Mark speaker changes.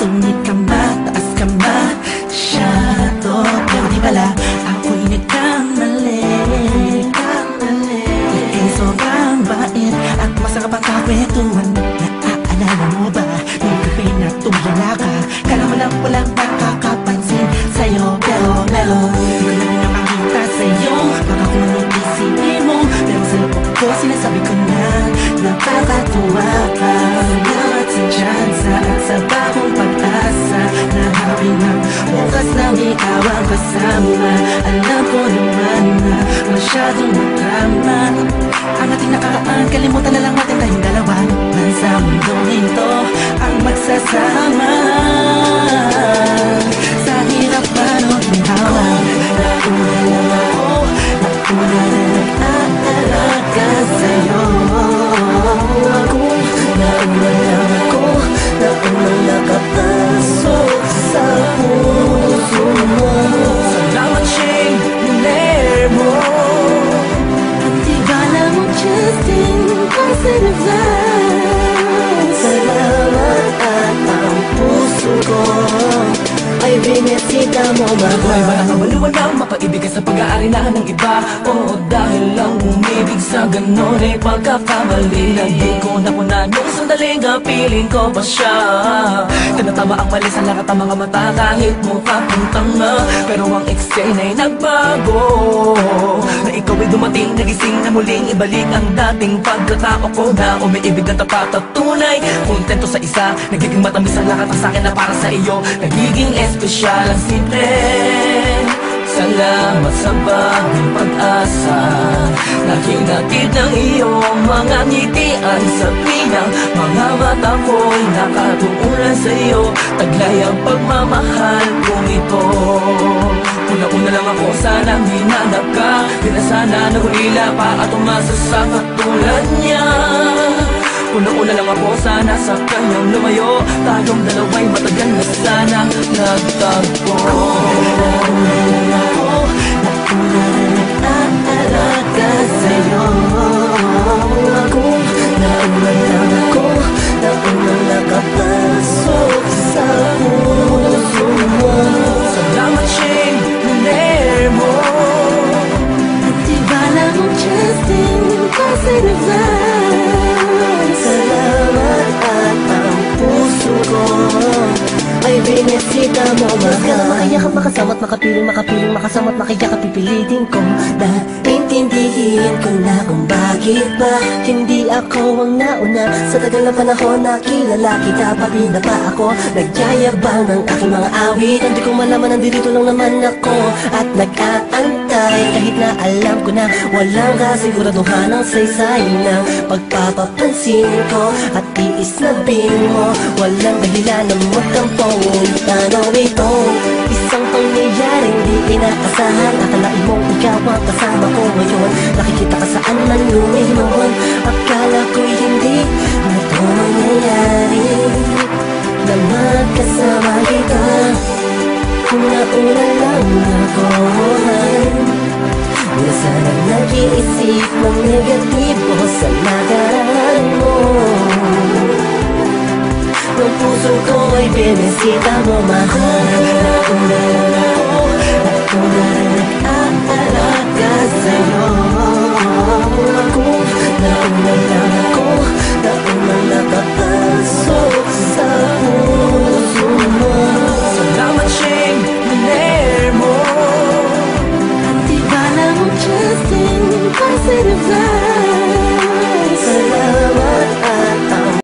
Speaker 1: Sungit ka taas ka masyado. Pero di pala ako'y nagkamali. Eh sobrang bait at masarap ang kakwentuhan. Naaalala mo ba nung gabi na tumulala ka? Kala mo lang walang nakakapansin sa'yo, pero meron. Di ko lang nakakita sa'yo, baka kung anong isipin mo. Pero sa loob ko sinasabi ko na nakakatuwa ka. Salamat sa tsansa at sa bagong pag-asa. Naharapin ang bukas na ikaw ang kasama. Alam ko naman na masyadong madrama ang ating nakaraan, kalimutan na lang natin tayong dalawa. Nasa mundong ito ang magsasama. Sa hirap man o ginhawa, nauna lang ako, nauna na nag-aalaga sa'yo. Nauna lang ako, nauna nakapasok sa puso mo. Salamat Shane, nilere mo. Justin, positive vibes. Salamat at ang puso ko ay binisita mo ba? Ako'y walang kabaliwan lang makaibigay sa pag-aari na ng iba. Oo, dahil lang umibig sa ganon ay pagkakamali na di ko nakunan nung sandaling piling ko pa siya. Tinatama ang mali sa lahat ng mga mata kahit mukha kong tanga. Pero ang eksena ay nagbago, na ikaw ay dumating, nagising na muling ibalik ang dating pagkatao ko na umiibig ng tapat at tunay. Kontento sa isa, nagiging matamis ang lahat ng sakin na para sa iyo. Nagiging espesyal ang simple. Salamat sa bagong pag-asa. Nakinatid ng iyong mga ngitian sa pinang mga mata ko'y nakatuunan sa iyo. Taglay ang pagmamahal kong ito. Una-una lang ako, sanang hinanap ka. Di na sana nahulila pa at umasa sa katulad niya. Una-una lang ako, sana sa kanyang lumayo. Tayong dalawa'y matagal na sanang nagtagpo. Nauna na nag-aalaga sa'yo. Nauna lang ako, nauna nakapasok sa puso mo. Salamat Shane, nilere mo. Diba lang ang Justin, positive vibes. Salamat at ang puso ko ay binisita mo ba? Mas ka na makayakap, makasama't makapiling, makasama't makiyakap, pipilitin ko na intindihin ko na kung bakit ba hindi ako ang nauna. Sa tagal na panahon na kilala kita, pati na pa ako nagyayabang ng aking mga awit. Hindi ko malaman, nandito lang naman ako at nag-aantay. Kahit na alam ko na walang kasiguraduhan ang saysay ng pagpapapansin ko at tiis na bin mo. Walang dahilan na magkampong tanong ito. Isang pangyayaring di inaasahan. Akalain mong ikaw ang kasama ko ngayon. Nakikita ka saan man luminon. Akala ko'y hindi na ito mangyayari na magkasama kita. Una-una lang ako na sana nag-iisip ng negatibo sa nakaraan mo. Ang puso ko ay binisita mo, mahal. Nauna lang ako, nauna rin nag-aalaga sa'yo. Nauna lang